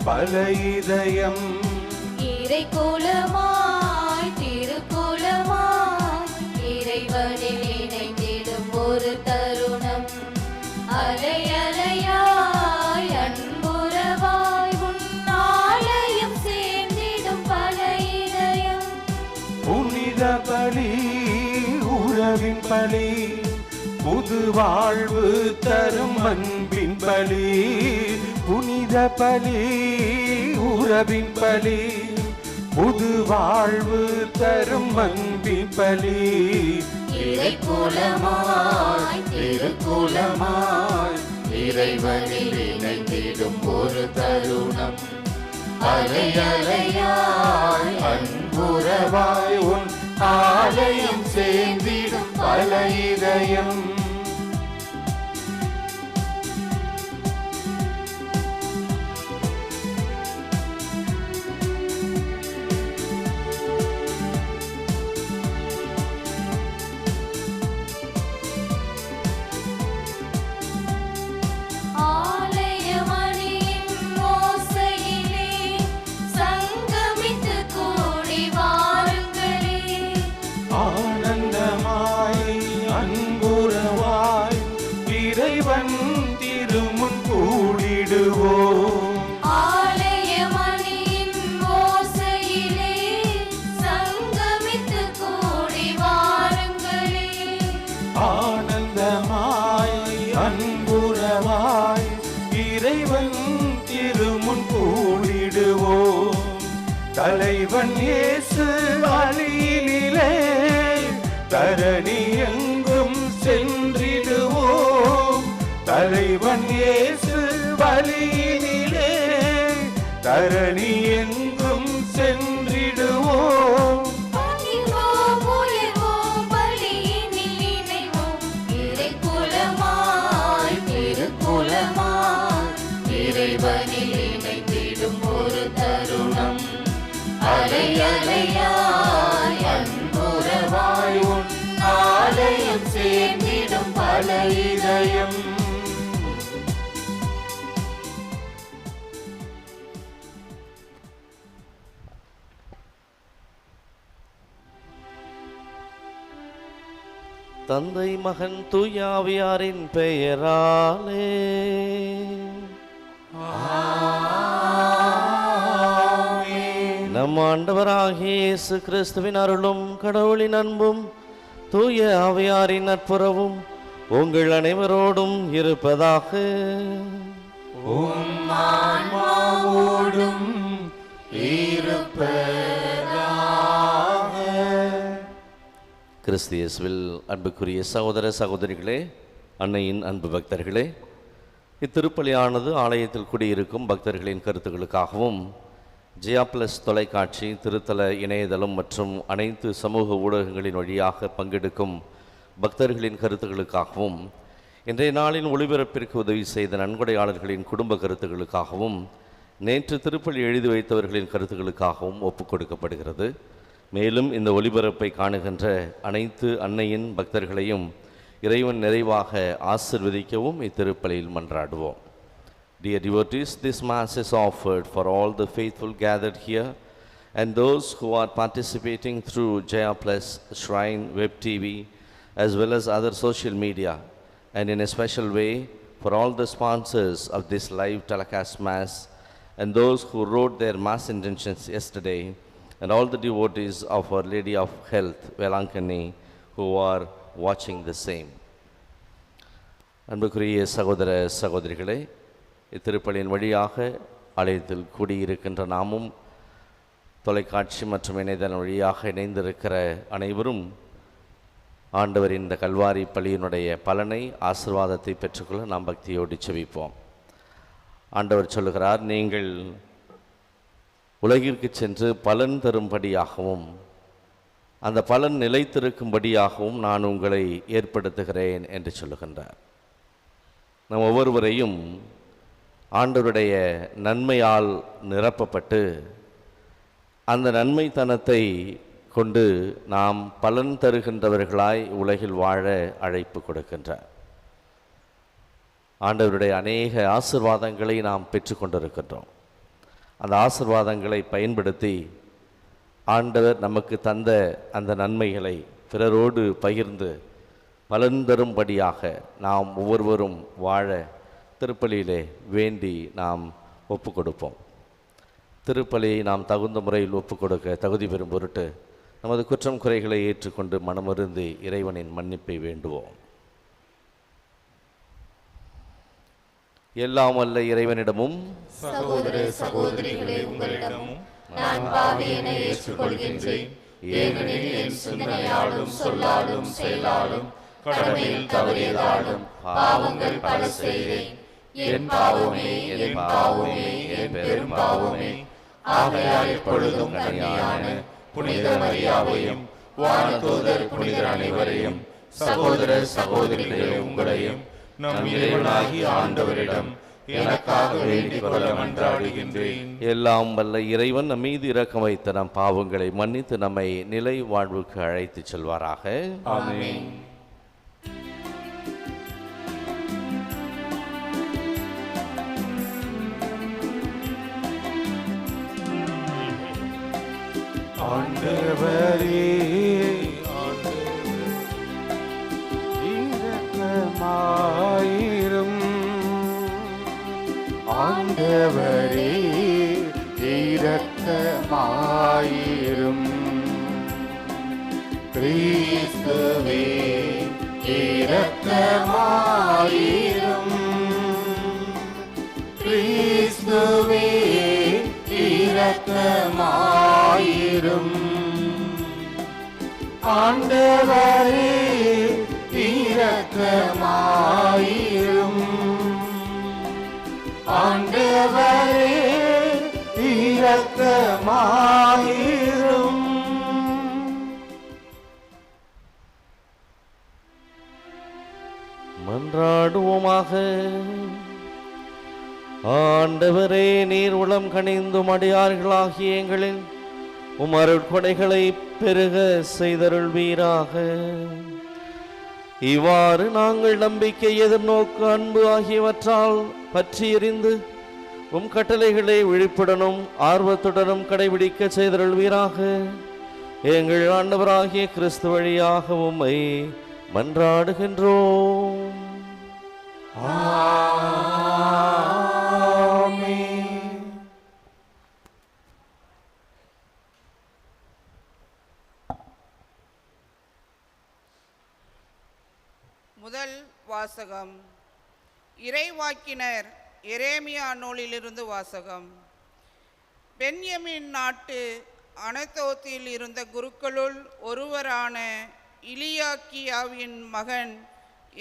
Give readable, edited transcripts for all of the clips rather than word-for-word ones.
பல இதயம். இறை கோலமாய் திருக்கோலமாய் இறைவனில் இணைந்திடும் ஒரு தருணம். அலை அலையாய் அன்புறவாய் உன் ஆலயம் சேர்ந்திடும் பல இதயம். புனித பலி உறவின் பலி, புது வாழ்வு தரும் அன்பின் பலி. புனித பலி உறவின் பலி, புது வாழ்வு தரும் அன்பின் பலி. இறை கோலமாய் திருக்கோலமாய் இறைவனில் இணைந்திடும் ஒரு தருணம். அலை அலையாய் அன்புறவாய் உன் ஆலயம் சேர்ந்திடும் பல இதயம். தலைவன் இயேசு வழியினிலே தரணி எங்கும் சென்றிடுவோம். தலைவன் இயேசு வழியினிலே தரணி எங்கும் சென்றிடுவோம். இறைவனில் இணைந்திடும் ஒரு தருணம். அலை அலையாய் அன்புறவாய் உன் ஆலயம் சேர்ந்திடும் பல இதயம். தந்தை மகன் தூய ஆவியாரின் பெயராலே நம் ஆண்டவராகிய இயேசு கிறிஸ்துவின் அருளும் கடவுளின் அன்பும் தூய ஆவியாரின் நட்புறவும் உங்கள் அனைவரோடும் இருப்பதாக. ஆன்மாவோடும் இருப்பதாக. கிறிஸ்து இயேசுவில் அன்புக்குரிய சகோதர சகோதரிகளே, அன்னையின் அன்பு பக்தர்களே, இத்திருப்பலியானது ஆலயத்தில் குடியிருக்கும் பக்தர்களின் கருத்துக்களுக்காகவும் ஜியா பிளஸ் தொலைக்காட்சி, திருத்தல இணையதளம் மற்றும் அனைத்து சமூக ஊடகங்களின் வழியாக பங்கெடுக்கும் பக்தர்களின் கருத்துக்களுக்காகவும், இன்றைய நாளின் ஒளிபரப்பிற்கு உதவி செய்த நன்கொடையாளர்களின் குடும்ப கருத்துக்களுக்காகவும், நேற்று திருப்பலி எழுதி வைத்தவர்களின் கருத்துக்களுக்காகவும் ஒப்புக் கொடுக்கப்படுகிறது. மேலும் இந்த ஒளிபரப்பை காணுகின்ற அனைத்து அன்னையின் பக்தர்களையும் இறைவன் நிறைவாக ஆசிர்வதிக்கவும் இத்திருப்பலியில் மன்றாடுவோம். Dear devotees, this Mass is offered for all the faithful gathered here and those who are participating through Jaya Plus, Shrine, Web TV, as well as other social media, and in a special way for all the sponsors of this live telecast Mass and those who wrote their Mass intentions yesterday, and all the devotees of Our Lady of Health, Velankani, who are watching the same. அன்புக்குரிய சகோதர சகோதரிகளே, இத்திருப்பலியின் வழியாக ஆலயத்தில் கூடியிருக்கின்ற நாமும் தொலைக்காட்சி மற்றும் இணையதளம் வழியாக இணைந்திருக்கிற அனைவரும் ஆண்டவரின் இந்த கல்வாரி பலியினுடைய பலனை, ஆசீர்வாதத்தை பெற்றுக்கொள்ள நாம் பக்தியோடு செபிப்போம். ஆண்டவர் சொல்லுகிறார், நீங்கள் உலகிற்கு சென்று பலன் தரும்படியாகவும் அந்த பலன் நிலைத்திருக்கும்படியாகவும் நான் உங்களை ஏற்படுத்துகிறேன் என்று சொல்லுகின்றார். நம் ஒவ்வொருவரையும் ஆண்டவருடைய நன்மையால் நிரப்பப்பட்டு அந்த நன்மைத்தனத்தை கொண்டு நாம் பலன் தருகின்றவர்களாய் உலகில் வாழ அழைப்பு கொடுக்கின்றார். ஆண்டவருடைய அநேக ஆசீர்வாதங்களை நாம் பெற்றுக்கொண்டிருக்கின்றோம். அந்த ஆசீர்வாதங்களை பயன்படுத்தி ஆண்டவர் நமக்கு தந்த அந்த நன்மைகளை பிறரோடு பகிர்ந்து பலன் தரும்படியாக நாம் ஒவ்வொருவரும் வாழ திருப்பலியிலே வேண்டி நாம் ஒப்பு கொடுப்போம். திருப்பலியை நாம் தகுந்த முறையில் ஒப்பு கொடுக்க தகுதி பெறும் பொருட்டு நமது குற்றம் குறைகளை ஏற்றுக்கொண்டு மனமருந்தி இறைவனின் மன்னிப்பை வேண்டுவோம். எல்லாம் வல்ல இறைவனிடமும் சகோதர சகோதரிகளே உங்களிடமும் நான் பாவியனை ஏற்றுக்கொள்கின்றேன். ஏனெனில் என் சிந்தனையாலும் சொல்லாலும் செயலாலும் கடமையில் தவறியதாலும் பாவங்கள் பல செய்தேன். என் பாவமே என் பாவமே என் பெரும் பாவமே. ஆகையால் எப்பொழுதும் கன்னியான புனித மரியாவையும் வானதூதர் புனிதர் அனைவரையும் சகோதர சகோதரிகளே உங்களையும் நம் இறைவனாகிய ஆண்டவரிடம் எனக்காக வேண்டிக் கொள்ள மன்றாடுகின்றேன். எல்லாம் வல்ல இறைவன் நம் மீது இரக்கம் வைத்த நம் பாவங்களை மன்னித்து நம்மை நிலை வாழ்வுக்கு அழைத்து செல்வாராக. ஆமென். ஆண்டவரே இரக்கமாயிரும். ஆண்டவரே இரக்கமாயிரும். கிறிஸ்துவே இரக்கமாயிரும். கிறிஸ்துவே இரக்கமாயிரும். ஆண்டவரே இரக்கமாயிரும். ஆண்டவரே இரக்கமாயிரும். மன்றாடுவோமாக. ஆண்டவரே, நீர் உளம் கனிந்தும் அடியார்களாகிய எங்களின் உமருட்கொடைகளை பெருக செய்தருள்வீராக. இவ்வாறு நாங்கள் நம்பிக்கை, எதிர்நோக்கு, அன்பு ஆகியவற்றால் பற்றி எறிந்து உம் கட்டளைகளை விழிப்புடனும் ஆர்வத்துடனும் கடைபிடிக்க செய்தருள்வீராக. எங்கள் ஆண்டவராகிய கிறிஸ்து வழியாக உம்மை மன்றாடுகின்றோம். முதல் வாசகம். இறைவாக்கினர் எரேமியா நூலிலிருந்து வாசகம். பென்யமின் நாட்டு அனதோத்தில் இருந்த குருக்களுள் ஒருவரான இலியாக்கியாவின் மகன்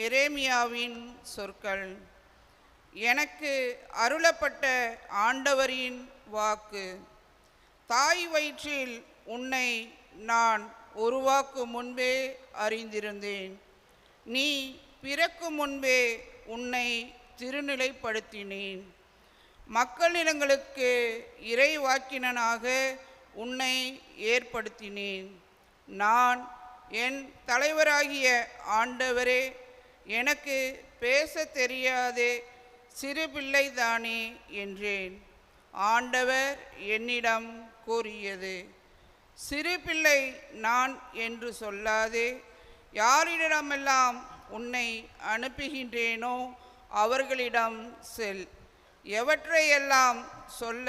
எரேமியாவின் சொற்கள். எனக்கு அருளப்பட்ட ஆண்டவரின் வாக்கு. தாய் வயிற்றில் உன்னை நான் உருவாக்கும் முன்பே அறிந்திருந்தேன். நீ பிறக்கும் முன்பே உன்னை திருநிலைப்படுத்தினேன். மக்களினங்களுக்கு இறைவாக்கினனாக உன்னை ஏற்படுத்தினேன். நான் என் தலைவராகிய ஆண்டவரே, எனக்கு பேச தெரியாதே சிறு பிள்ளைதானே என்றேன். ஆண்டவர் என்னிடம் கூறியது, சிறு பிள்ளை நான் என்று சொல்லாதே. யாரிடமெல்லாம் உன்னை அனுப்புகின்றேனோ அவர்களிடம் செல். எவற்றையெல்லாம் சொல்ல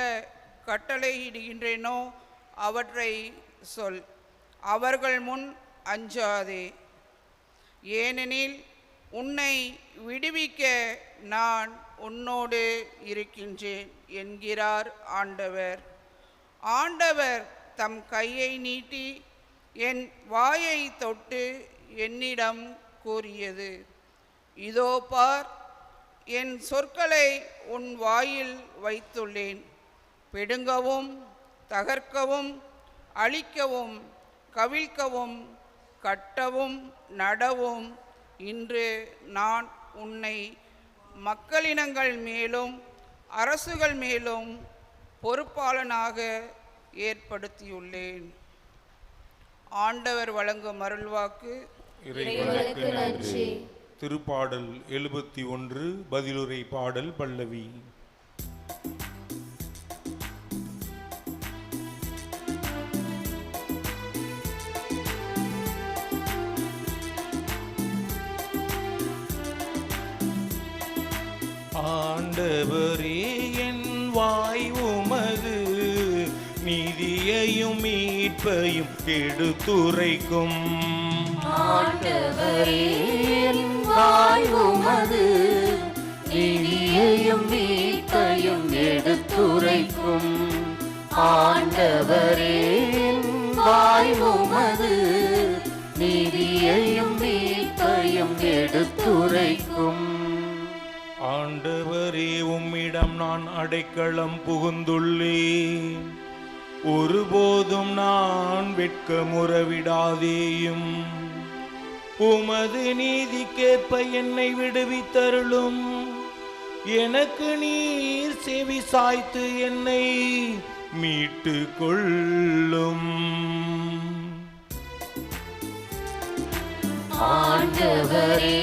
கட்டளையிடுகின்றேனோ அவற்றை சொல். அவர்கள் முன் அஞ்சாதே. ஏனெனில் உன்னை விடுவிக்க நான் உன்னோடு இருக்கின்றேன் என்கிறார் ஆண்டவர். ஆண்டவர் தம் கையை நீட்டி என் வாயை தொட்டு என்னிடம் கூறியது, இதோ பார், என் சொற்களை உன் வாயில் வைத்துள்ளேன். பிடுங்கவும், தகர்க்கவும், அழிக்கவும், கவிழ்க்கவும், கட்டவும், நடவும் இன்று நான் உன்னை மக்களினங்கள் மேலும் அரசுகள் மேலும் பொறுப்பாளனாக ஏற்படுத்தியுள்ளேன். ஆண்டவர் வழங்கும் அருள்வாக்கு. இறைவனுக்கு நன்றி. திருப்பாடல் 71 பதிலுரை பாடல் பல்லவி. ஆண்டவரே என் வாய் உமது நீதியையும் மீட்பையும் எடுத்துரைக்கும். ஆண்டவரே என் வாய் உமது நீதியையும் மீட்பையும் எடுத்துரைக்கும். ஆண்டவரே என் வாய் உமது நீதியையும் மீட்பையும் எடுத்துரைக்கும். ஆண்டவரே உம்மிடம் நான் அடைக்கலம் புகுந்துள்ளேன், ஒருபோதும் நான் வெட்கமுறவிடாதேயும். உமது நீதிக்கேற்ப என்னை விடுவித்தருளும். எனக்கு நீர் செவி சாய்த்து என்னை மீட்டு கொள்ளும். ஆண்டவரே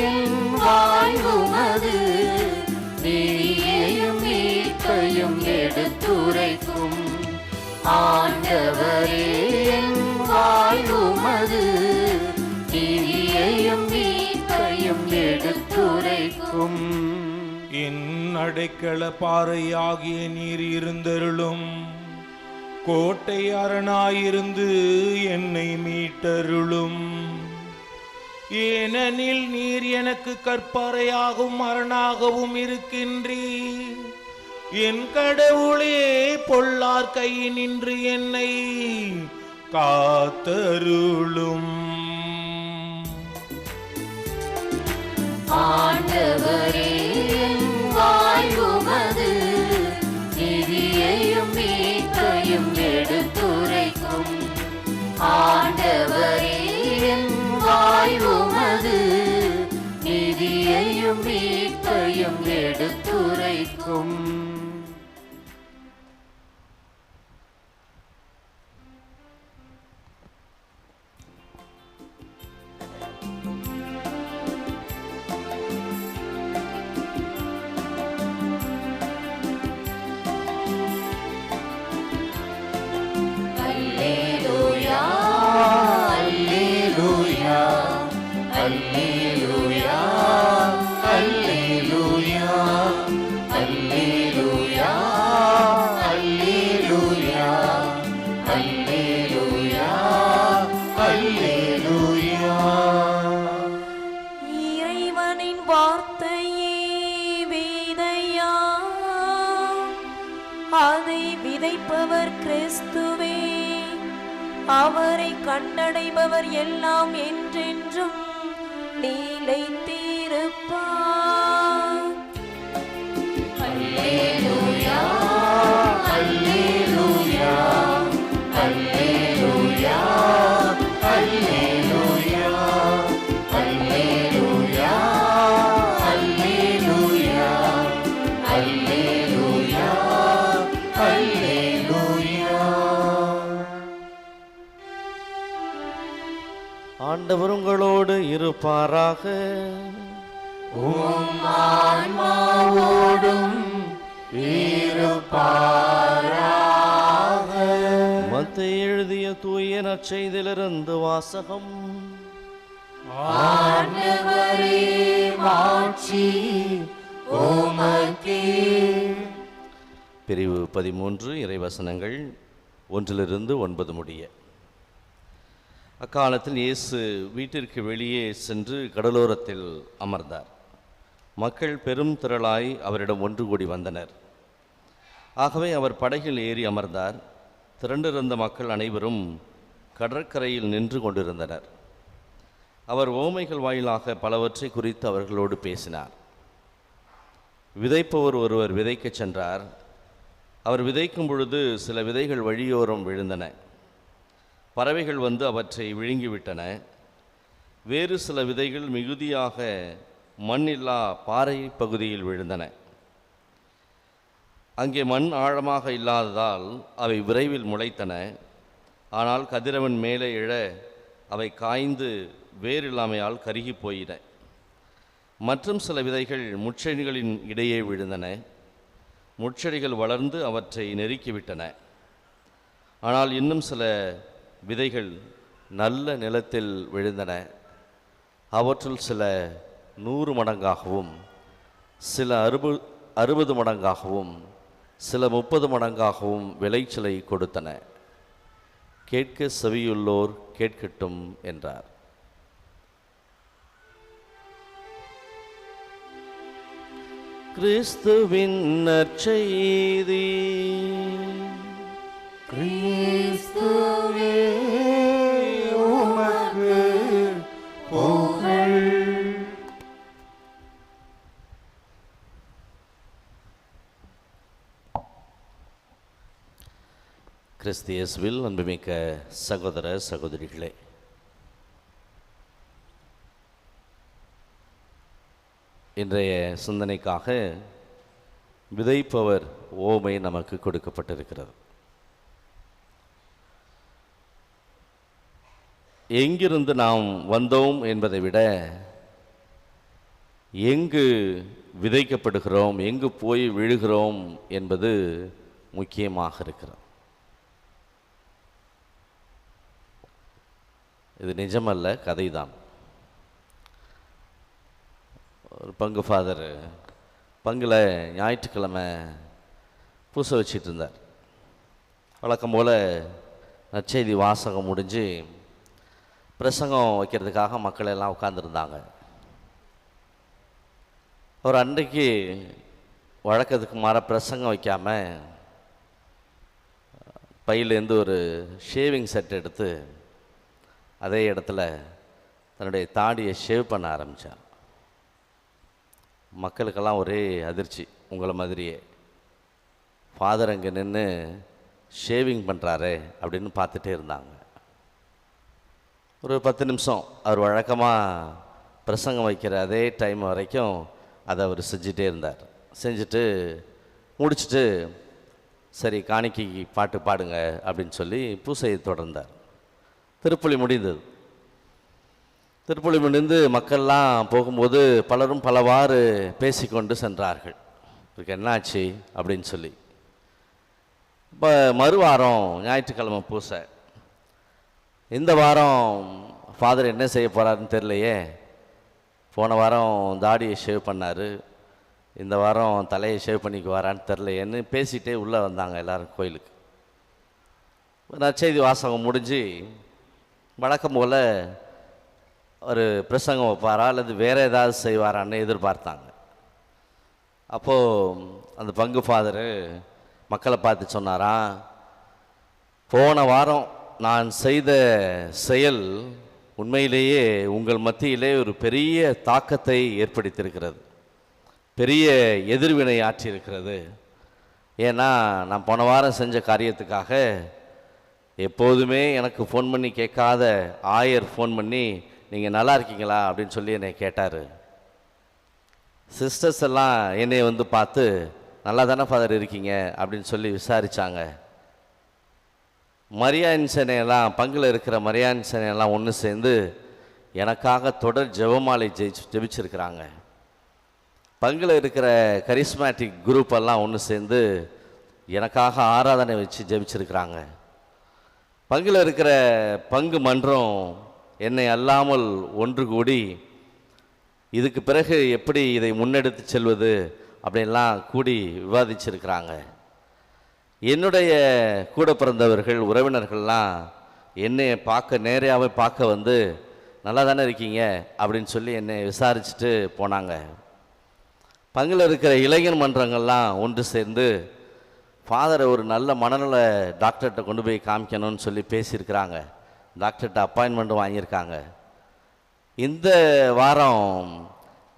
என் வாய் உமது நீதியையும் மீட்பையும் எடுத்துரைக்கும். ஆண்டவரே என் வாய் உமது நீதியையும் மீட்பையும் எடுத்துரைக்கும். என் அடைக்கல பாறையாகிய நீர் இருந்தருளும். கோட்டை அரணாயிருந்து என்னை மீட்டருளும். ஏனெனில் நீர் எனக்கு கற்பாறையாகவும் அரணாகவும் இருக்கின்றீர். என் கடவுளே, பொல்லார் கையினின்று என்னை காத்தருளும். ஆண்டவரே என் வாய் உமது நீதியையும் மீட்பையும் எடுத்துரைக்கும். ஆண்டவரே என் வாய் உமது நீதியையும் மீட்பையும் எடுத்துரைக்கும். அல்லேலூயா அல்லேலூயா அல்லேலூயா அல்லேலூயா அல்லேலூயா அல்லேலூயா அல்லேலூயா அல்லேலூயா. இறைவனின் வார்த்தையே வேதையா, அதை விதைப்பவர் கிறிஸ்துவே. அவரை கண்டடைபவர் எல்லாம் என்றென்றும் நிலைத்திருப்பார். அல்லேலூயா அல்லேலூயா அல்லேலூயா அல்லேலூயா அல்லேலூயா அல்லேலூயா அல்லேலூயா அல்லேலூயா. ஆண்டவர் உங்களோடு இருப்பாராக. உம் ஆன்மாவோடும் இருப்பாராக. மத்தேயு எழுதிய தூய நற்செய்தியிலிருந்து வாசகம். ஆண்டவரே மாட்சி உமக்கே. பிரிவு 13 இறைவசனங்கள் 1-9 முடிய. அக்காலத்தில் இயேசு வீட்டிற்கு வெளியே சென்று கடலோரத்தில் அமர்ந்தார். மக்கள் பெரும் திரளாய் அவரிடம் ஒன்று கூடி வந்தனர். ஆகவே அவர் படகில் ஏறி அமர்ந்தார். திரண்டிருந்த மக்கள் அனைவரும் கடற்கரையில் நின்று கொண்டிருந்தனர். அவர் உவமைகள் வாயிலாக பலவற்றை குறித்து அவர்களோடு பேசினார். விதைப்பவர் ஒருவர் விதைக்கச் சென்றார். அவர் விதைக்கும் பொழுது சில விதைகள் வழியோரம் விழுந்தன. பறவைகள் வந்து அவற்றை விழுங்கிவிட்டன. வேறு சில விதைகள் மிகுதியாக மண்ணில்லா பாறை பகுதியில் விழுந்தன. அங்கே மண் ஆழமாக இல்லாததால் அவை விரைவில் முளைத்தன. ஆனால் கதிரவன் மேலே எழ அவை காய்ந்து வேறில்லாமையால் கருகி போயின. மற்றும் சில விதைகள் முட்செடிகளின் இடையே விழுந்தன. முட்செடிகள் வளர்ந்து அவற்றை நெருக்கிவிட்டன. ஆனால் இன்னும் சில விதைகள் நல்ல நிலத்தில் விழுந்தன. அவற்றுள் சில 100 மடங்காகவும் சில 60 மடங்காகவும் சில 30 மடங்காகவும் விளைச்சலை கொடுத்தன. கேட்க செவியுள்ளோர் கேட்கட்டும் என்றார். கிறிஸ்துவின் நற்செய்தி. கிறிஸ்துவே உமக்கு புகழ். கிறிஸ்து இயேசுவில் அன்புமிக்க சகோதர சகோதரிகளே, இன்றைய சிந்தனைக்காக விதைப்பவர் ஓமை நமக்கு கொடுக்கப்பட்டிருக்கிறது. எங்கிருந்து நாம் வந்தோம் என்பதை விட எங்கு விதைக்கப்படுகிறோம், எங்கு போய் விழுகிறோம் என்பது முக்கியமாக இருக்கிறது. இது நிஜமல்ல, கதைதான். ஒரு பங்கு ஃபாதர் பங்கில் ஞாயிற்றுக்கிழமை பூசை வச்சிட்டு இருந்தார். வழக்கம் போல் நற்செய்தி வாசகம் முடிஞ்சு பிரசங்கம் வைக்கிறதுக்காக மக்கள் எல்லாம் உட்கார்ந்துருந்தாங்க. அவர் அன்றைக்கு வழக்கத்துக்கு மாற பிரசங்கம் வைக்காமல் பையிலேருந்து ஒரு ஷேவிங் செட் எடுத்து அதே இடத்துல தன்னுடைய தாடியை ஷேவ் பண்ண ஆரம்பித்தார். மக்களுக்கெல்லாம் ஒரே அதிர்ச்சி. உங்களை மாதிரியே ஃபாதர் அங்கே நின்று ஷேவிங் பண்ணுறாரு அப்படின்னு பார்த்துட்டே இருந்தாங்க. ஒரு 10 நிமிஷம் அவர் வழக்கமாக பிரசங்கம் வைக்கிற அதே டைம் வரைக்கும் அதை அவர் செஞ்சுட்டே இருந்தார். செஞ்சுட்டு முடிச்சுட்டு சரி காணிக்கைக்கு பாட்டு பாடுங்க அப்படின்னு சொல்லி பூசையை தொடர்ந்தார். திருப்பலி முடிந்தது. திருப்பலி முடிந்து மக்கள்லாம் போகும்போது பலரும் பலவாறு பேசிக்கொண்டு சென்றார்கள். இதுக்கு என்னாச்சு அப்படின்னு சொல்லி. இப்போ மறுவாரம் ஞாயிற்றுக்கிழமை பூசை. இந்த வாரம் ஃபாதர் என்ன செய்ய போகிறாருன்னு தெரியலையே. போன வாரம் தாடியை ஷேவ் பண்ணார், இந்த வாரம் தலையை ஷேவ் பண்ணிக்கு வரான்னு தெரிலையேன்னு பேசிகிட்டே உள்ளே வந்தாங்க எல்லோரும் கோயிலுக்கு. நற்செய்தி வாசகம் முடிஞ்சு வழக்கம் போல் ஒரு பிரசங்கம் வைப்பாரா அல்லது வேறு ஏதாவது செய்வாரான்னு எதிர்பார்த்தாங்க. அப்போது அந்த பங்கு ஃபாதரு மக்களை பார்த்து சொன்னாராம், போன வாரம் நான் செய்த செயல் உண்மையிலேயே உங்கள் மத்தியிலே ஒரு பெரிய தாக்கத்தை ஏற்படுத்தியிருக்கிறது, பெரிய எதிர்வினை ஆற்றியிருக்கிறது. ஏன்னா நான் போன வாரம் செஞ்ச காரியத்துக்காக எப்போதுமே எனக்கு ஃபோன் பண்ணி கேட்காத ஆயர் ஃபோன் பண்ணி நீங்கள் நல்லா இருக்கீங்களா அப்படின்னு சொல்லி என்னை கேட்டார். சிஸ்டர்ஸ் எல்லாம் என்னை வந்து பார்த்து நல்லா தானே ஃபாதர் இருக்கீங்க அப்படின்னு சொல்லி விசாரித்தாங்க. மரியான் சேனையெல்லாம் பங்கில் இருக்கிற மரியான் சேனையெல்லாம் ஒன்று சேர்ந்து எனக்காக தொடர் ஜெபமாலை ஜெபிச்சிருக்கிறாங்க. பங்கில் இருக்கிற கரிஸ்மேட்டிக் குரூப்பெல்லாம் ஒன்று சேர்ந்து எனக்காக ஆராதனை வச்சு ஜெபிச்சிருக்கிறாங்க. பங்கில் இருக்கிற பங்கு மன்றம் என்னை அல்லாமல் ஒன்று கூடி இதுக்கு பிறகு எப்படி இதை முன்னெடுத்து செல்வது அப்படின்லாம் கூடி விவாதிச்சிருக்கிறாங்க. என்னுடைய கூட பிறந்தவர்கள் உறவினர்கள்லாம் என்னை நேரையாகவே பார்க்க வந்து நல்லா தானே இருக்கீங்க அப்படின்னு சொல்லி என்னை விசாரிச்சுட்டு போனாங்க. பங்கில் இருக்கிற இளைஞர் மன்றங்கள்லாம் ஒன்று சேர்ந்து ஃபாதரை ஒரு நல்ல மனநல டாக்டர்கிட்ட கொண்டு போய் காமிக்கணும்னு சொல்லி பேசியிருக்கிறாங்க. டாக்டர்கிட்ட அப்பாயின்மெண்ட்டும் வாங்கியிருக்காங்க. இந்த வாரம்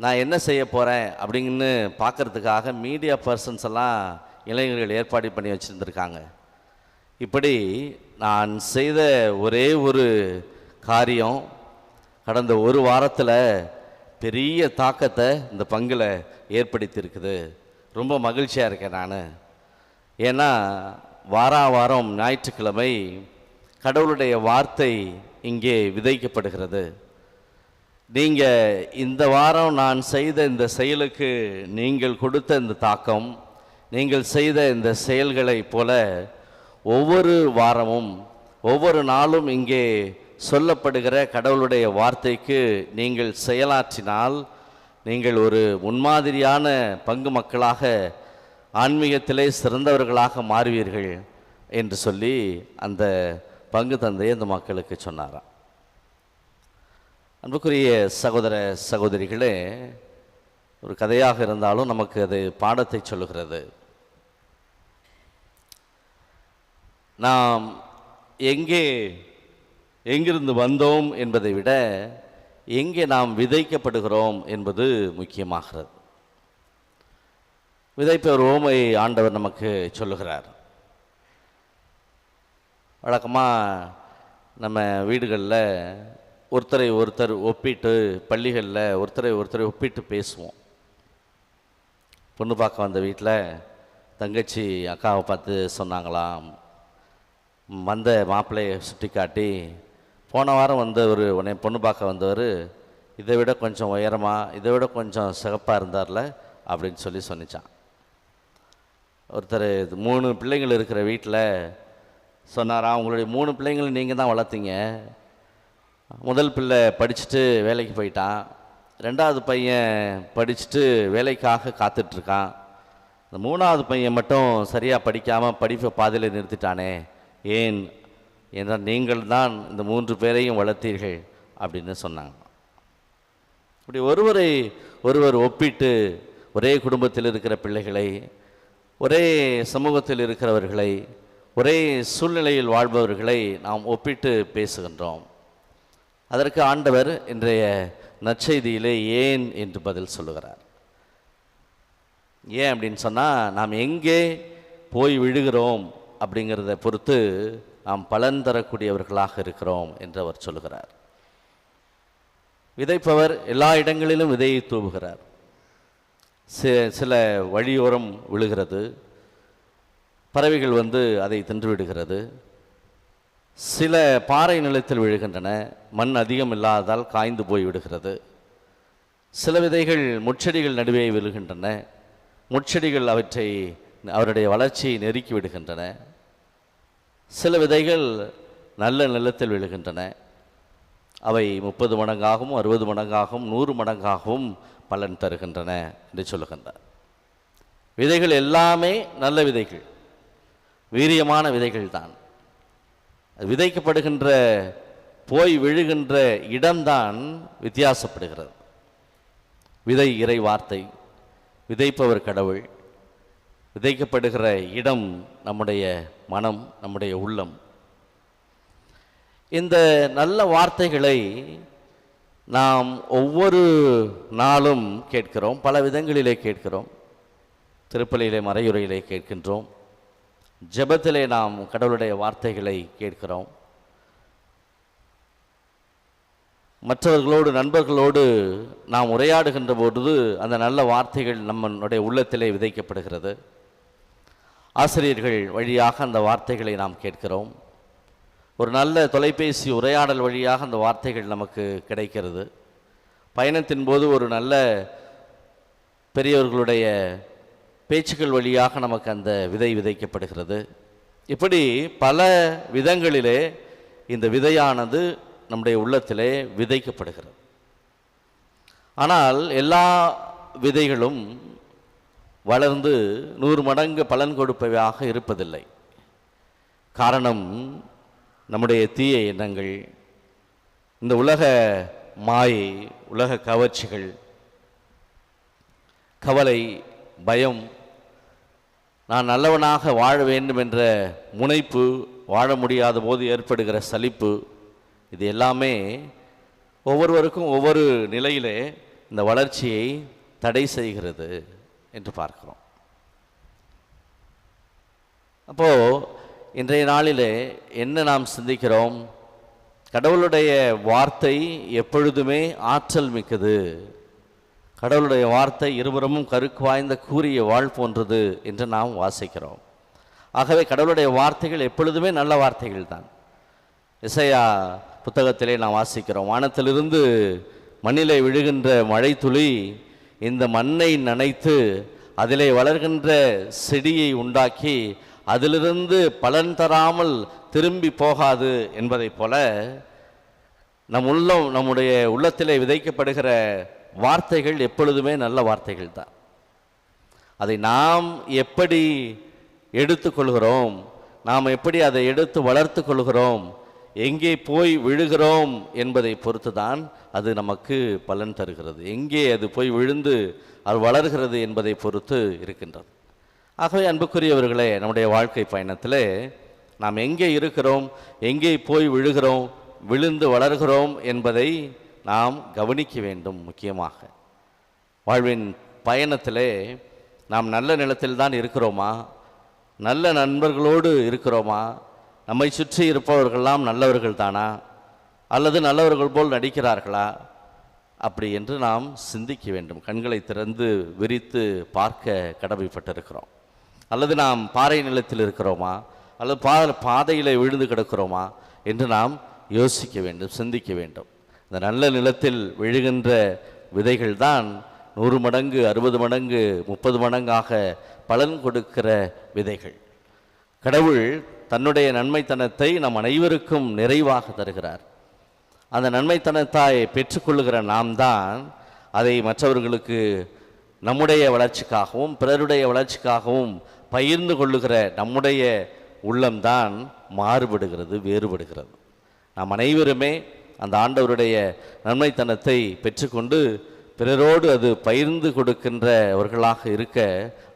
நான் என்ன செய்ய போகிறேன் அப்படின்னு பார்க்குறதுக்காக மீடியா பர்சன்ஸ் எல்லாம் இளைஞர்கள் ஏற்பாடு பண்ணி வச்சுருந்துருக்காங்க. இப்படி நான் செய்த ஒரே ஒரு காரியம் கடந்த ஒரு வாரத்தில் பெரிய தாக்கத்தை இந்த பங்கில் ஏற்படுத்தியிருக்குது. ரொம்ப மகிழ்ச்சியாக இருக்கேன் நான். ஏன்னா வாரம் ஞாயிற்றுக்கிழமை கடவுளுடைய வார்த்தை இங்கே விதைக்கப்படுகிறது. நீங்கள் இந்த வாரம் நான் செய்த இந்த செயலுக்கு நீங்கள் கொடுத்த இந்த தாக்கம், நீங்கள் செய்த இந்த செயல்களைப் போல ஒவ்வொரு வாரமும் ஒவ்வொரு நாளும் இங்கே சொல்லப்படுகிற கடவுளுடைய வார்த்தைக்கு நீங்கள் செயலாற்றினால் நீங்கள் ஒரு முன்மாதிரியான பங்கு மக்களாக ஆன்மீகத்திலே சிறந்தவர்களாக மாறுவீர்கள் என்று சொல்லி அந்த பங்கு தந்தையை அந்த மக்களுக்கு சொன்னாராம். அன்புக்குரிய சகோதர சகோதரிகளே, ஒரு கதையாக இருந்தாலும் நமக்கு அது பாடத்தை சொல்லுகிறது. நாம் எங்கிருந்து வந்தோம் என்பதை விட எங்கே நாம் விதைக்கப்படுகிறோம் என்பது முக்கியமாகிறது. விதைப்பவர் ஓமை ஆண்டவர் நமக்கு சொல்லுகிறார். வழக்கமாக நம்ம வீடுகளில் ஒருத்தரை ஒருத்தர் ஒப்பிட்டு, பள்ளிகளில் ஒருத்தரை ஒப்பிட்டு பேசுவோம். பொண்ணு பார்க்க வந்த வீட்டில் தங்கச்சி அக்காவை பார்த்து சொன்னாங்களாம், வந்த மாப்பிள்ளையை சுட்டி காட்டி, போன வாரம் வந்தவர் உன்னை பொண்ணு பார்க்க வந்தவர் இதை விட கொஞ்சம் உயரமாக, இதை விட கொஞ்சம் சிகப்பாக இருந்தார்ல அப்படின்னு சொல்லி சொன்னிச்சான். ஒருத்தர் 3 பிள்ளைங்கள் இருக்கிற வீட்டில் சொன்னாரா, உங்களுடைய 3 பிள்ளைங்களை நீங்கள் தான் வளர்த்தீங்க. முதல் பிள்ளை படிச்சுட்டு வேலைக்கு போயிட்டான், 2வது பையன் படிச்சுட்டு வேலைக்காக காத்துட்ருக்கான், இந்த 3வது பையன் மட்டும் சரியாக படிக்காமல் படிப்பை பாதியில் நிறுத்திட்டானே, ஏன் என்றால் நீங்கள் தான் இந்த 3 பேரையும் வளர்த்தீர்கள் அப்படின்னு சொன்னாங்க. இப்படி ஒருவரை ஒருவர் ஒப்பிட்டு ஒரே குடும்பத்தில் இருக்கிற பிள்ளைகளை, ஒரே சமூகத்தில் இருக்கிறவர்களை, ஒரே சூழ்நிலையில் வாழ்பவர்களை நாம் ஒப்பிட்டு பேசுகின்றோம். அதற்கு ஆண்டவர் இன்றைய நற்செய்தியிலே ஏன் என்று பதில் சொல்லுகிறார். ஏன் அப்படின்னு சொன்னால், நாம் எங்கே போய் விழுகிறோம் அப்படிங்கிறத பொறுத்து நாம் பலன் தரக்கூடியவர்களாக இருக்கிறோம் என்று அவர் சொல்லுகிறார். விதைப்பவர் எல்லா இடங்களிலும் விதையை தூவுகிறார். சில வழியோரம் விழுகிறது, பறவைகள் வந்து அதை தின்று விடுகிறது. சில பாறை நிலத்தில் விழுகின்றன, மண் அதிகம் இல்லாததால் காய்ந்து போய் விடுகிறது. சில விதைகள் முட்செடிகள் நடுவே விழுகின்றன, முட்செடிகள் அவருடைய வளர்ச்சியை நெருக்கி விடுகின்றன. சில விதைகள் நல்ல நிலத்தில் விழுகின்றன, அவை 30 மடங்காகவும் 60 மடங்காகவும் 100 மடங்காகவும் பலன் தருகின்றன என்று சொல்லுகின்றார். விதைகள் எல்லாமே நல்ல விதைகள், வீரியமான விதைகள் தான். விதைக்கப்படுகின்ற போய் விழுகின்ற இடம்தான் வித்தியாசப்படுகிறது. விதை இறை வார்த்தை, விதைப்பவர் கடவுள், விதைக்கப்படுகிற இடம் நம்முடைய மனம், நம்முடைய உள்ளம். இந்த நல்ல வார்த்தைகளை நாம் ஒவ்வொரு நாளும் கேட்கிறோம், பல விதங்களிலே கேட்கிறோம். திருப்பலியிலே, மறையுறையிலே கேட்கின்றோம், ஜெபத்திலே நாம் கடவுளுடைய வார்த்தைகளை கேட்கிறோம். மற்றவர்களோடு, நண்பர்களோடு நாம் உரையாடுகின்ற பொழுது அந்த நல்ல வார்த்தைகள் நம்முடைய உள்ளத்திலே விதைக்கப்படுகிறது. ஆசிரியர்கள் வழியாக அந்த வார்த்தைகளை நாம் கேட்கிறோம். ஒரு நல்ல தொலைபேசி உரையாடல் வழியாக அந்த வார்த்தைகள் நமக்கு கிடைக்கிறது. பயணத்தின் போது ஒரு நல்ல பெரியவர்களுடைய பேச்சுக்கள் வழியாக நமக்கு அந்த விதை விதைக்கப்படுகிறது. இப்படி பல விதங்களிலே இந்த விதையானது நம்முடைய உள்ளத்திலே விதைக்கப்படுகிறது. ஆனால் எல்லா விதைகளும் வளர்ந்து 100 மடங்கு பலன் கொடுப்பவையாக இருப்பதில்லை. காரணம், நம்முடைய தீய எண்ணங்கள், இந்த உலக மாயை, உலக கவர்ச்சிகள், கவலை, பயம், நான் நல்லவனாக வாழ வேண்டும் என்ற முனைப்பு, வாழ முடியாத போது ஏற்படுகிற சலிப்பு, இது எல்லாமே ஒவ்வொருவருக்கும் ஒவ்வொரு நிலையிலே இந்த வளர்ச்சியை தடை செய்கிறது என்று பார்க்கிறோம். அப்போது இன்றைய நாளிலே என்ன நாம் சிந்திக்கிறோம்? கடவுளுடைய வார்த்தை எப்பொழுதுமே ஆற்றல் மிக்கது. கடவுளுடைய வார்த்தை இருபுறமும் கருக்கு வாய்ந்த கூரிய வாள் போன்றது என்று நாம் வாசிக்கிறோம். ஆகவே கடவுளுடைய வார்த்தைகள் எப்பொழுதுமே நல்ல வார்த்தைகள் தான். எசையா புத்தகத்திலே நாம் வாசிக்கிறோம், வானத்திலிருந்து மண்ணிலே விழுகின்ற மழை துளி இந்த மண்ணை நனைத்து அதிலே வளர்கின்ற செடியை உண்டாக்கி அதிலிருந்து பலன் தராமல் திரும்பி போகாது என்பதைப் போல நம்முடைய உள்ளத்திலே விதைக்கப்படுகிற வார்த்தைகள் எப்பொழுதுமே நல்ல வார்த்தைகள் தான். அதை நாம் எப்படி எடுத்துக்கொள்கிறோம், நாம் எப்படி அதை எடுத்து வளர்த்து கொள்கிறோம், எங்கே போய் விழுகிறோம் என்பதை பொறுத்து தான் அது நமக்கு பலன் தருகிறது. எங்கே அது போய் விழுந்து அது வளர்கிறது என்பதை பொறுத்து இருக்கின்றது. ஆகவே அன்புக்குரியவர்களே, நம்முடைய வாழ்க்கை பயணத்தில் நாம் எங்கே இருக்கிறோம், எங்கே போய் விழுகிறோம், விழுந்து வளர்கிறோம் என்பதை நாம் கவனிக்க வேண்டும். முக்கியமாக வாழ்வின் பயணத்திலே நாம் நல்ல நிலத்தில் தான் இருக்கிறோமா, நல்ல நண்பர்களோடு இருக்கிறோமா, நம்மை சுற்றி இருப்பவர்களெல்லாம் நல்லவர்கள் தானா, அல்லது நல்லவர்கள் போல் நடிக்கிறார்களா, அப்படி என்று நாம் சிந்திக்க வேண்டும். கண்களை திறந்து விரித்து பார்க்க கடமைப்பட்டிருக்கிறோம். அல்லது நாம் பாறை நிலத்தில் இருக்கிறோமா, அல்லது பாதையில் விழுந்து கிடக்கிறோமா என்று நாம் யோசிக்க வேண்டும், சிந்திக்க வேண்டும். இந்த நல்ல நிலத்தில் விழுகின்ற விதைகள் தான் 100 மடங்கு 60 மடங்கு 30 மடங்காக பலன் கொடுக்கிற விதைகள். கடவுள் தன்னுடைய நன்மைத்தனத்தை நம் அனைவருக்கும் நிறைவாக தருகிறார். அந்த நன்மைத்தனத்தாய் பெற்றுக்கொள்ளுகிற நாம் தான் அதை மற்றவர்களுக்கு நம்முடைய வளர்ச்சிக்காகவும் பிறருடைய வளர்ச்சிக்காகவும் பகிர்ந்து கொள்ளுகிற நம்முடைய உள்ளம்தான் மாறுபடுகிறது, வேறுபடுகிறது. நாம் அனைவருமே அந்த ஆண்டவருடைய நன்மைத்தனத்தை பெற்றுக்கொண்டு பிறரோடு அது பகிர்ந்து கொடுக்கின்றவர்களாக இருக்க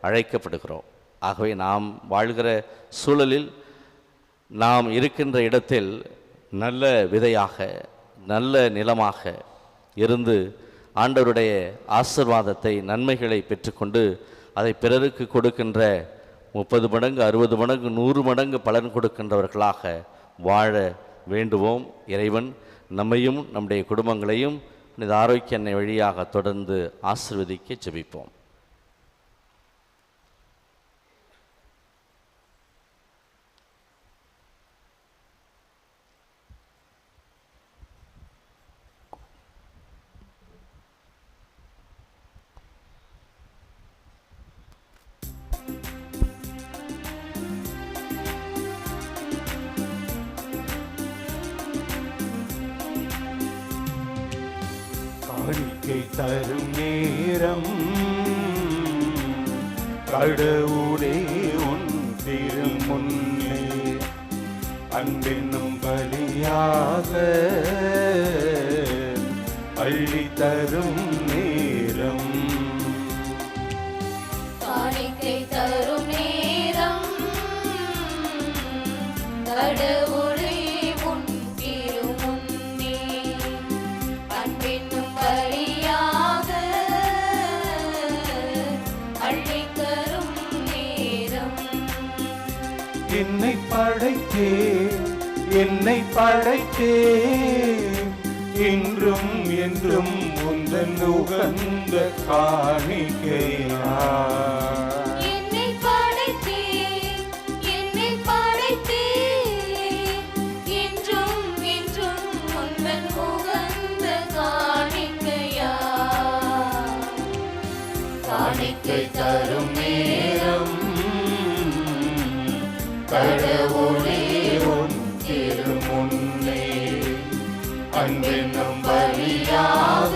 அழைக்கப்படுகிறோம். ஆகவே நாம் வாழ்கிற சூழலில், நாம் இருக்கின்ற இடத்தில் நல்ல விதையாக, நல்ல நிலமாக இருந்து ஆண்டவருடைய ஆசீர்வாதத்தை, நன்மைகளை பெற்றுக்கொண்டு அதை பிறருக்கு கொடுக்கின்ற 30 மடங்கு 60 மடங்கு 100 மடங்கு பலன் கொடுக்கின்றவர்களாக வாழ வேண்டுவோம். இறைவன் நம்மையும் நம்முடைய குடும்பங்களையும் இந்த ஆரோக்கிய அன்னை வழியாக தொடர்ந்து ஆசீர்வதிக்க ஜெபிப்போம். காணிக்கை தரும் நேரம் கடவுளே உன் திருமுன்னே அன்பென்னும் பலியாக அள்ளி தரும் நேரம். காணிக்கை தரும் நேரம் கடவுளே உன் திருமுன்னே அன்பென்னும் பலியாக அள்ளித் தரும் நேரம். என்னை படைத்தே இன்றும் என்றும் உந்தன் உகந்த காணிக்கையா. என்னை படைத்தே என்றும் என்றும் உந்தன் உகந்த காணிக்கையா. காணிக்கை தரும் நேரம் கடவுளே உன் திருமுன்னே அன்பென்னும் பலியாக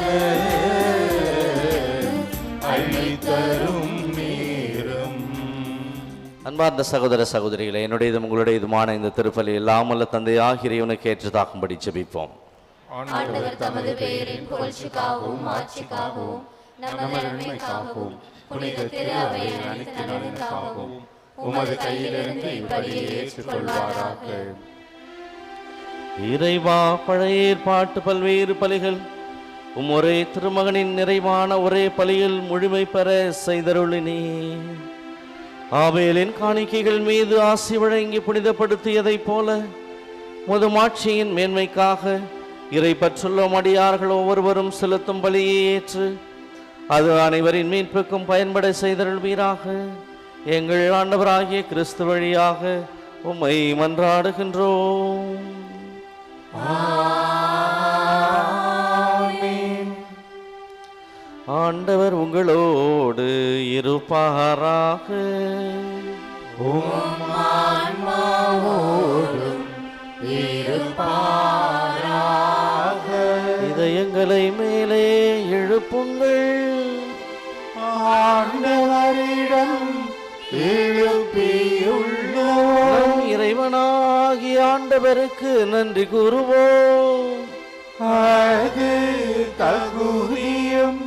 அள்ளி தரும் நேரம். அன்பார்ந்த சகோதர சகோதரிகளை, என்னுடையதும் உங்களுடையதுமான இந்த திருப்பலி இல்லாமல் தந்தையாகிய இறைவனுக்கு ஏற்றதாகும்படி ஜெபிப்போம். ஆண்டவர் தமது பெயரின் புகழ்ச்சிக்காகவும் ஆட்சிக்காகவும் நமது நன்மைக்காகவும் புனித திரு அவையின் அனைத்து நலனுக்காகவும் உமது கையிலிருந்து இப்படியே ஏற்றுக்கொள்வாராக. இறைவா, பழைய ஏற்பாட்டு பல்வேறு பலிகள் ஒரே திருமகனின் நிறைவான ஒரே பலியில் முழுமை பெற செய்தருளினே. ஆபேலின் காணிக்கைகள் மீது ஆசி வழங்கி புனிதப்படுத்தியதைப் போல முதுமாட்சியின் மேன்மைக்காக இறை பற்றுள்ள அடியார்கள் ஒவ்வொருவரும் செலுத்தும் பலியை ஏற்று அது அனைவரின் மீட்புக்கும் பயன்பட செய்தருள்வீராக. எங்கள் ஆண்டவராகிய கிறிஸ்து வழியாக உம்மை மன்றாடுகின்றோம். ஆண்டவர் உங்களோடு இருப்பாராக. இதயங்களை மேலே எழு எழுப்புங்கள். ஆண்டவரிடம் எழுப்பியுள்ளோம். நம் இறைவனாகிய ஆண்டவருக்கு நன்றி கூறுவோம். அது தகுதியும்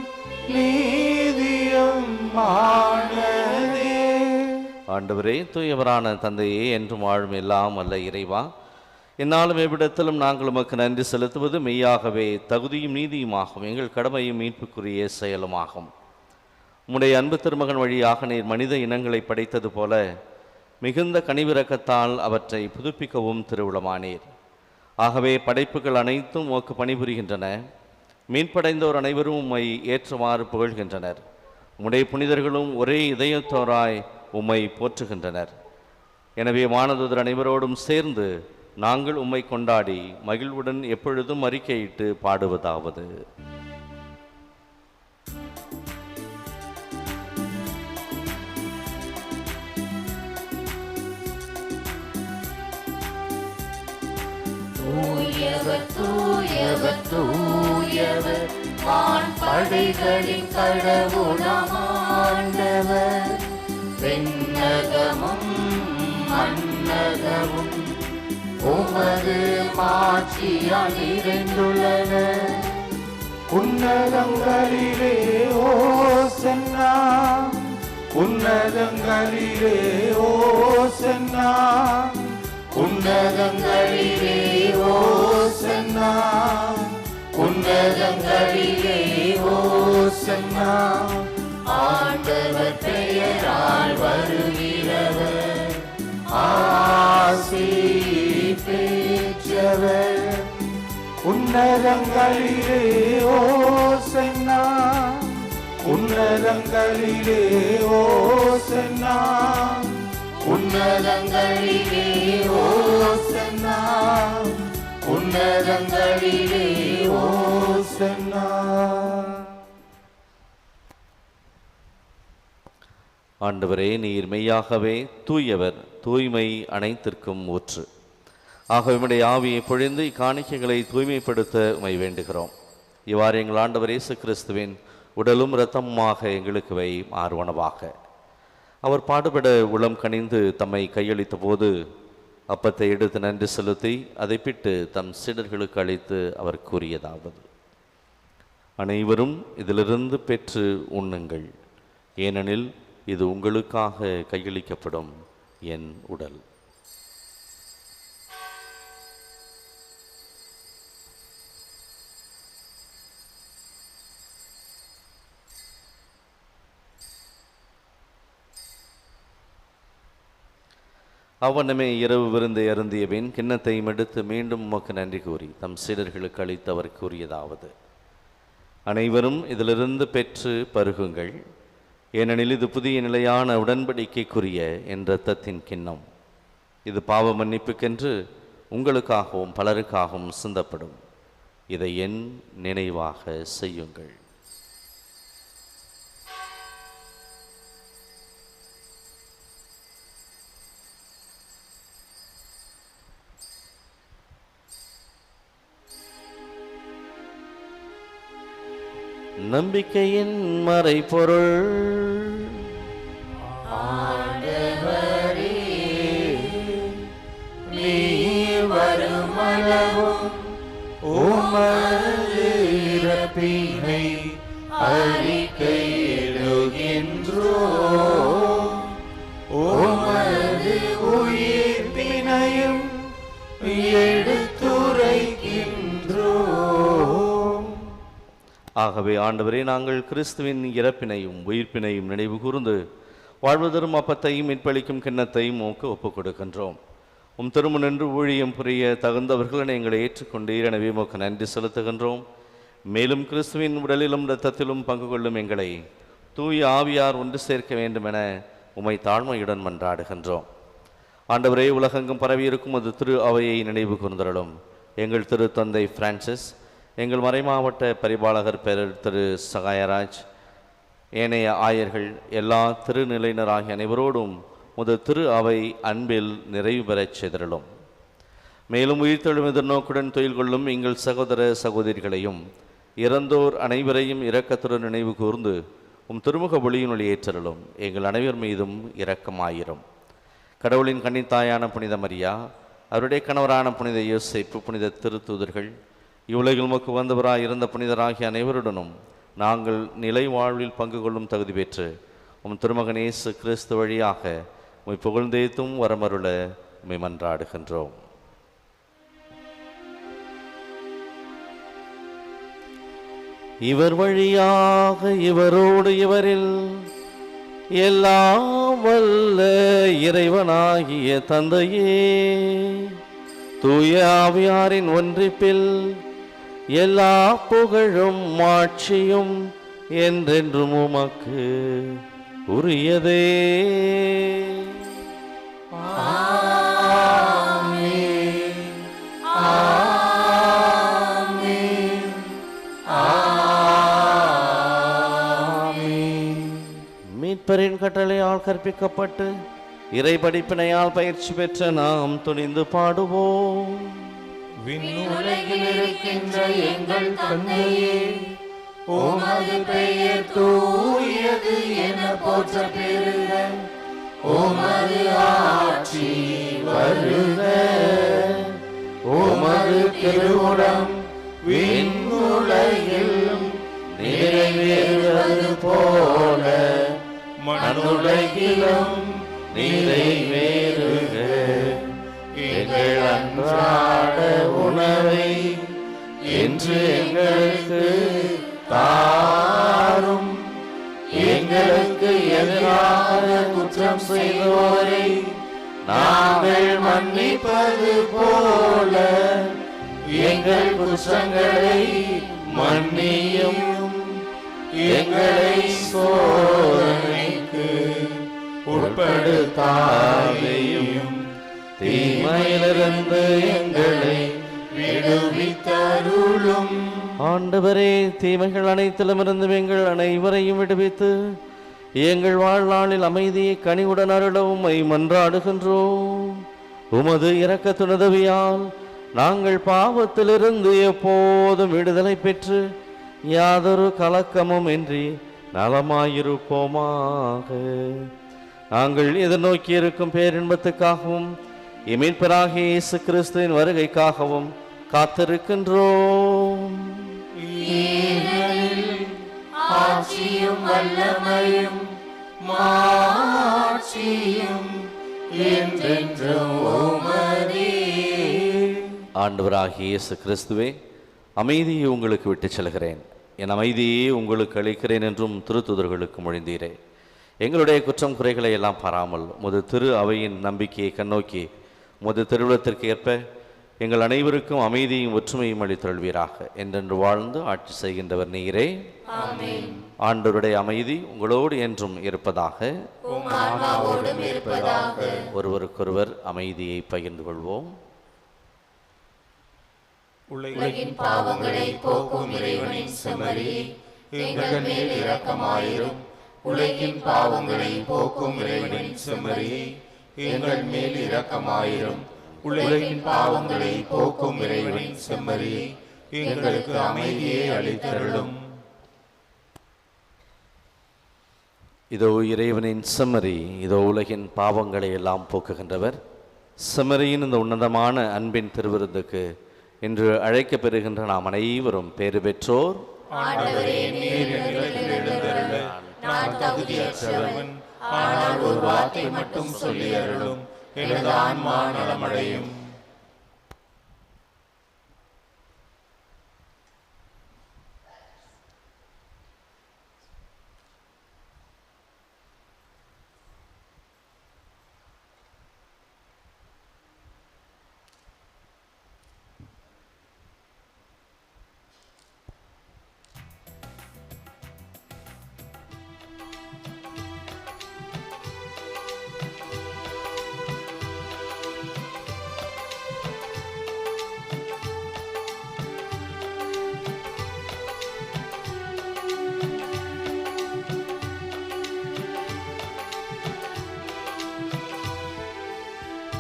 நீதியும் ஆனதே. ஆண்டவரே, தூயவரான தந்தையே, என்றும் வாழும் எல்லாம் அல்ல இறைவா, என்னாலும் எவ்விடத்திலும் நாங்கள் உமக்கு நன்றி செலுத்துவது மெய்யாகவே தகுதியும் நீதியுமாகும், எங்கள் கடமையும் மீட்புக்குரிய செயலுமாகும். உம்முடைய அன்பு திருமகன் வழியாக நீர் மனித இனங்களை படைத்தது போல மிகுந்த கனிவிரக்கத்தால் அவற்றை புதுப்பிக்கவும் திருவுளமானீர். ஆகவே படைப்புகள் அனைத்தும் உமக்கு பணிபுரிகின்றன. மீன்படைந்தோர் அனைவரும் உம்மை ஏற்றுமாறு புகழ்கின்றனர். உம்முடைய புனிதர்களும் ஒரே இதயத்தோராய் உம்மை போற்றுகின்றனர். எனவே வானதூதர் அனைவரோடும் சேர்ந்து நாங்கள் உம்மை கொண்டாடி மகிழ்வுடன் எப்பொழுதும் அறிக்கையிட்டு பாடுவதாவது: தூயவர் தூயவர் தூயவர் வான்படைகளின் கடவுளாம் ஆண்டவர். விண்ணகமும் மண்ணகமும் உமது மாட்சியால் நிறைந்துள்ளன. உன்னதங்களிலே ஓசன்னா, உன்னதங்களிலே ஓசன்னா, உன்னதங்களிலே ஓசன்னா, உன்னதங்களிலே ஓசன்னா. ஆண்டவர் பெயரால் வருகிறவர் ஆசி பெற்றவர். உன்னதங்களிலே ஓசன்னா, உன்னதங்களிலே ஓசன்னா, உன்னதங்களிலே ஓசன்னா, உன்னதங்களிலே ஓசன்னா. ஆண்டவரே, நீர் மெய்யாகவே தூயவர், தூய்மை அனைத்திற்கும் ஊற்று. ஆகவே உம்முடைய ஆவியை பொழிந்து இக்காணிக்கைகளை தூய்மைப்படுத்த உம்மை வேண்டுகிறோம். இவ்வாறு எங்கள் ஆண்டவர் இயேசு கிறிஸ்துவின் உடலும் இரத்தமுமாக எங்களுக்கு வை மாறுவனவாக. அவர் பாடுபட உளம் கனிந்து தம்மை கையளித்த போது அப்பத்தை எடுத்து நன்றி செலுத்தி அதை பிட்டு தம் சீடர்களுக்கு அளித்து அவர் கூறியதாவது: அனைவரும் இதிலிருந்து பெற்று உண்ணுங்கள், ஏனெனில் இது உங்களுக்காக கையளிக்கப்படும் என் உடல். அவ்வண்ணமே இரவு விருந்தை அருந்திய பின் கிண்ணத்தையும் எடுத்து மீண்டும் உமக்கு நன்றி கூறி தம் சீடர்களுக்கு அளித்து அவர் கூறியதாவது: அனைவரும் இதிலிருந்து பெற்று பருகுங்கள், ஏனெனில் இது புதிய நிலையான உடன்படிக்கைக்குரிய என் இரத்தத்தின் கிண்ணம். இது பாவ மன்னிப்புக்கென்று உங்களுக்காகவும் பலருக்காகவும் சிந்தப்படும். இதை என் நினைவாக செய்யுங்கள். நம்பிக்கையின் மறைபொருள். ஆண்டவரே, நீர் வருமளவும் உமது இறப்பினை அறிக்கையிடுகின்றோம், உமது உயிர்ப்பினையும் எடுத்துரைக்கின்றோம். ஆகவே ஆண்டவரே, நாங்கள் கிறிஸ்துவின் இறப்பினையும் உயிர்ப்பினையும் நினைவு கூர்ந்து வாழ்வதரும் அப்பத்தையும் மீட்பளிக்கும் கிண்ணத்தையும் உமக்கு ஒப்புக் கொடுக்கின்றோம். உம் திருமுனின்று ஊழியம் புரிய தகுந்தவர்கள் எங்களை ஏற்றுக்கொண்டீர், எனவே உமக்கு நன்றி செலுத்துகின்றோம். மேலும் கிறிஸ்துவின் உடலிலும் இரத்தத்திலும் பங்கு கொள்ளும் எங்களை தூய ஆவியார் ஒன்று சேர்க்க வேண்டும் என உம்மை தாழ்மையுடன் மன்றாடுகின்றோம். ஆண்டவரே, உலகெங்கும் பரவியிருக்கும் அது திரு அவையை நினைவு கூர்ந்தருளும். எங்கள் திரு தந்தை பிரான்சிஸ், எங்கள் மறைமாவட்ட பரிபாலகர் பேரர் திரு சகாயராஜ், ஏனைய ஆயர்கள், எல்லா திருநிலையினராகிய அனைவரோடும் திரு அவை அன்பில் நிறைவு பெறச் செய்தருளும். மேலும் உயிர்த்தெழும் எதிர்நோக்குடன் தொழில் கொள்ளும் எங்கள் சகோதர சகோதரிகளையும் இறந்தோர் அனைவரையும் இரக்கத்துடன் நினைவு கூர்ந்து உம் திருமுக ஒளியினுள் ஏற்றலும் எங்கள் அனைவர் மீதும் இரக்கமாயிரும். கடவுளின் கன்னித்தாயான புனித மரியா, அவருடைய கணவரான புனித யோசேப்பு, புனித திருத்தூதர்கள், இவ்வுலகில் உமக்கு வந்தவராய் இருந்த புனிதராகிய அனைவருடனும் நாங்கள் நிலை வாழ்வில் பங்கு கொள்ளும் தகுதி பெற்று உம் திருமகன் இயேசு கிறிஸ்து வழியாக உம்மை புகழ்ந்தேத்தும் வரமருள உம்மை மன்றாடுகின்றோம். இவர் வழியாக இவரோடு இவரில் எல்லாம் வல்ல இறைவனாகிய தந்தையே, தூய ஆவியாரின் ஒன்றிப்பில் எல்லா புகழும் மாட்சியும் என்றென்றும் உமக்கு உரியதே. மீட்பரின் கட்டளையால் கற்பிக்கப்பட்டு இறை படிப்பினையால் பயிற்சி பெற்ற நாம் துணிந்து பாடுவோம். விண்ணுலகில் இருக்கின்ற எங்கள் தந்தையே, உமது பெயர் தூயது என போற்ற பெறுக. உமது ஆட்சி வருக. உமது திருவுளம் விண்ணுலகில் நிறைவேறுவது போல மண்ணுலகிலும் நிறைவேறுக. எங்கள் அன்றாட உணவை என்று எங்களுக்கு தாரும். எங்களுக்கு எதிராக குற்றம் செய்தோரை நாங்கள் மன்னிப்பது போல எங்கள் குற்றங்களை மன்னியும். எங்களை சோதனைக்கு உட்படுத்தாதையும் தீமையிலிருந்து எங்களை விடுவித்தருளும். ஆண்டவரே, தீமைகள் அனைத்திலுமிருந்து எங்கள் அனைவரையும் விடுவித்து எங்கள் வாழ்நாளில் அமைதியை கனிவுடன் அருளவும் உம்மை மன்றாடுகின்றோம். உமது இரக்கத்துணதவியால் நாங்கள் பாவத்திலிருந்து எப்போதும் விடுதலை பெற்று யாதொரு கலக்கமும் இன்றி நலமாயிருப்போமாக. நாங்கள் எதிர்நோக்கி இருக்கும் பேரின்பத்துக்காகவும் மீட்பராகிய இயேசு கிறிஸ்துவின் வருகைக்காகவும் காத்திருக்கின்றோம். ஆட்சியும் வல்லமையும் மாட்சியும் என்றென்றும் உமதே. ஆண்டவராகிய இயேசு கிறிஸ்துவே, அமைதியை உங்களுக்கு விட்டுச் செல்கிறேன், என் அமைதியை உங்களுக்கு அளிக்கிறேன் என்றும் திருத்தூதர்களுக்கு மொழிந்தீரே. எங்களுடைய குற்றம் குறைகளை எல்லாம் பாராமல் உமது திரு அவையின் நம்பிக்கையை கண்ணோக்கி உமது திருவிழத்திற்கு ஏற்ப எங்கள் அனைவருக்கும் அமைதியும் ஒற்றுமையும் அளித்தருள்வீராக. என்றென்று வாழ்ந்து ஆட்சி செய்கின்றவர் நீரே. ஆண்டவருடைய அமைதி உங்களோடு என்றும் இருப்பதாக. ஒருவருக்கொருவர் அமைதியை பகிர்ந்து கொள்வோம். உலகின் பாவங்களை போக்கும் இறைவனின் செம்மறியே, எங்கள் மேல் இரக்கமாயிரும். உலகின் பாவங்களை போக்கும் இறைவனின் செம்மறியே, எங்கள் மேல் இரக்கமாயிரும். உலகின் பாவங்களை போக்கும் இறைவனின் செம்மறியே, எங்களுக்கு அமைதியை அளித்தருளும். இதோ இறைவனின் செம்மறி, இதோ உலகின் பாவங்களை எல்லாம் போக்குகின்றவர். செம்மறியின் இந்த உன்னதமான அன்பின் திருவிருந்துக்கு இன்று அழைக்கப் பெறுகின்ற நாம் அனைவரும் பேறு பெற்றோர். நான் தகுதியற்றவன், ஆனால் ஒரு வார்த்தை மட்டும் சொல்லி அருளும், எனது ஆன்மா நலமடையும்.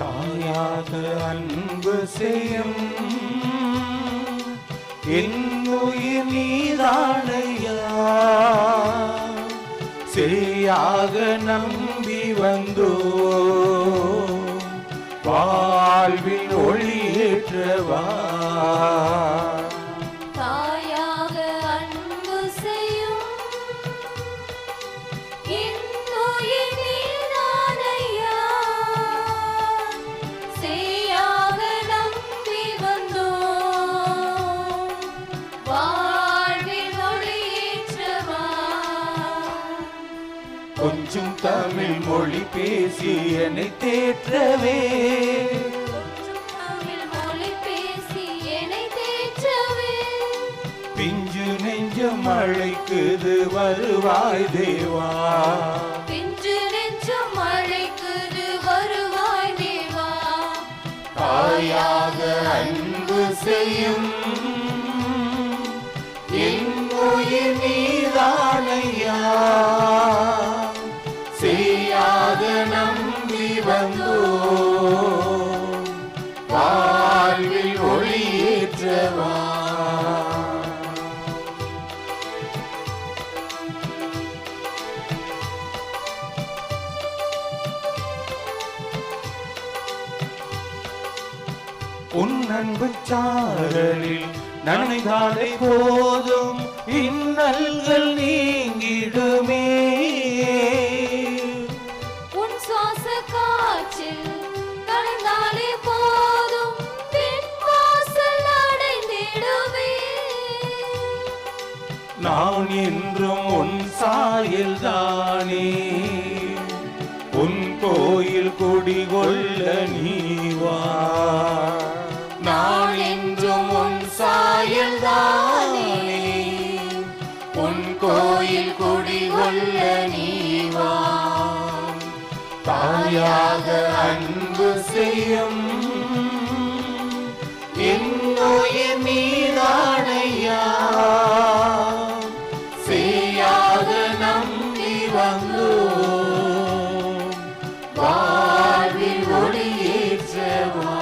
தாயாக அன்பு செய்யும் இன்னும் உயிர் நீதானையா, செய்யாக நம்பி வந்தோ வாழ்வின் ஒளியேற்றவா. தாயாக அன்பு செய்யும் இன்னுயிர் நீதானையா, செய்யாக நம்பி வந்தோம் வாழ்வின் ஒளியேற்றவா. கொஞ்சம் தமிழ் மொழி பேசி என்னை தேற்றவே, கொஞ்சம் தமிழ் மொழி பேசி என்னை தேற்றவே, பிஞ்சு நெஞ்சம் அழைக்குது வருவாய் தேவா. பிஞ்சு நெஞ்சம் அழைக்குது வருவாய் தேவா. தாயாக அன்பு செய்யும் என் உயிர் நீதானையா, செய்யாக நம்பி வந்தோ வாழ்வில் ஒளியேற்றவா. உன் அன்பு சாரலில் நனைந்தாலே போதும் இன்னல்கள் நீங்கிடுமே. உன் சுவாச காற்றில் கலந்தாலே போதும் பின் வாசல் அடைந்திடுவே. நான் என்றும் உன் சாயல் தானே, உன் கோயில் குடிகொள்ள நீவா. நான் என்றும் உன் சாயல் தானே, உன் கோயில் குடிகொள்ள நீவா. தாயாக அன்பு செய்யும் என் உயிர் நீதானையா, செய்யாக நம்பி வந்தோ வாழ்வில் ஒளியேற்றவா.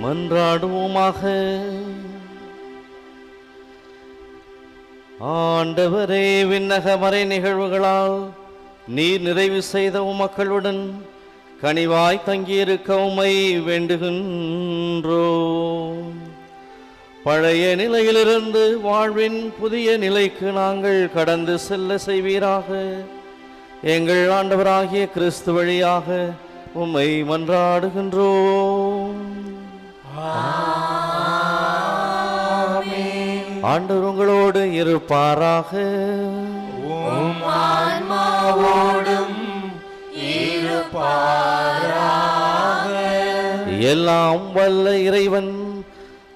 மன்றாடுவோமாக. ஆண்டவரே, விண்ணக மறை நிகழ்வுகளால் நீர் நிறைவு செய்த உமக்களுடன் கனிவாய் தங்கியிருக்க உம்மை வேண்டுகின்றோம். பழைய நிலையிலிருந்து வாழ்வின் புதிய நிலைக்கு நாங்கள் கடந்து செல்ல செய்வீராக. எங்கள் ஆண்டவராகிய கிறிஸ்து வழியாக உம்மை மன்றாடுகின்றோம். ஆண்டவர் உங்களோடு இருப்பாராக. உம் ஆன்மாவோடும் இருப்பாராக. எல்லாம் வல்ல இறைவன்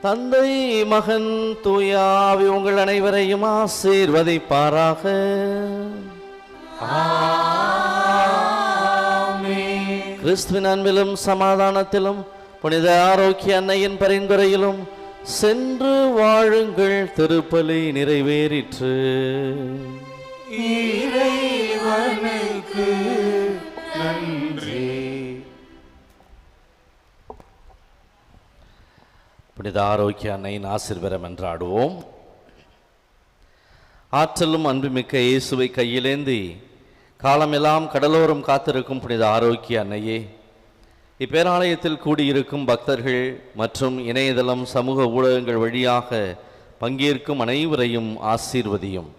தந்தை, மகன், தூய ஆவி உங்கள் அனைவரையும் ஆசீர்வதிப்பாராக. கிறிஸ்துவின் அன்பிலும் சமாதானத்திலும் புனித ஆரோக்கிய அன்னையின் பரிந்துரையிலும் சென்று வாழுங்கள். திருப்பலி நிறைவேறிற்று. இறைவனுக்கு நன்றி. புனித ஆரோக்கிய அன்னையின் ஆசீர்வாதம் என்றாடுவோம். ஆற்றலும் அன்புமிக்க இயேசுவை கையிலேந்தி காலமெல்லாம் கடலோரம் காத்திருக்கும் புனித ஆரோக்கிய அன்னையே, இப்பேராலயத்தில் கூடியிருக்கும் பக்தர்கள் மற்றும் இணையதளம் சமூக ஊடகங்கள் வழியாக பங்கேற்கும் அனைவரையும் ஆசீர்வதியும்.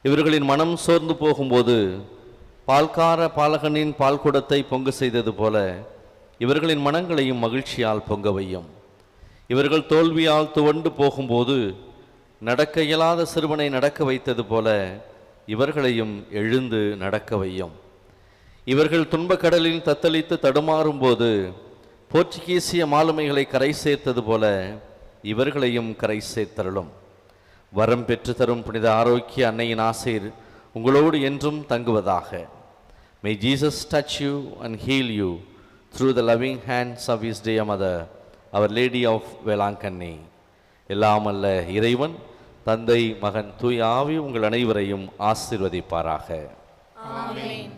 இவர்களின் மனம் சோர்ந்து போகும்போது பால்கார பாலகனின் பால்குடத்தை பொங்க செய்தது போல இவர்களின் மனங்களையும் மகிழ்ச்சியால் பொங்க வையும். இவர்கள் தோல்வியால் துவண்டு போகும்போது நடக்க இயலாத சிறுவனை நடக்க வைத்தது போல இவர்களையும் எழுந்து நடக்க வையும். இவர்கள் துன்பக்கடலில் தத்தளித்து தடுமாறும் போது போர்ச்சுகீசிய மாலுமைகளை கரை சேர்த்தது போல இவர்களையும் கரை சேர்த்தருளும். வரம் பெற்று தரும் புனித ஆரோக்கிய அன்னையின் ஆசீர் உங்களோடு என்றும் தங்குவதாக. May Jesus touch you and heal you through the loving hands of His dear mother, Our Lady of Velankanni. எல்லாம் அல்ல இறைவன் தந்தை, மகன், தூய ஆவி உங்கள் அனைவரையும் ஆசீர்வதிப்பாராக. ஆமென்.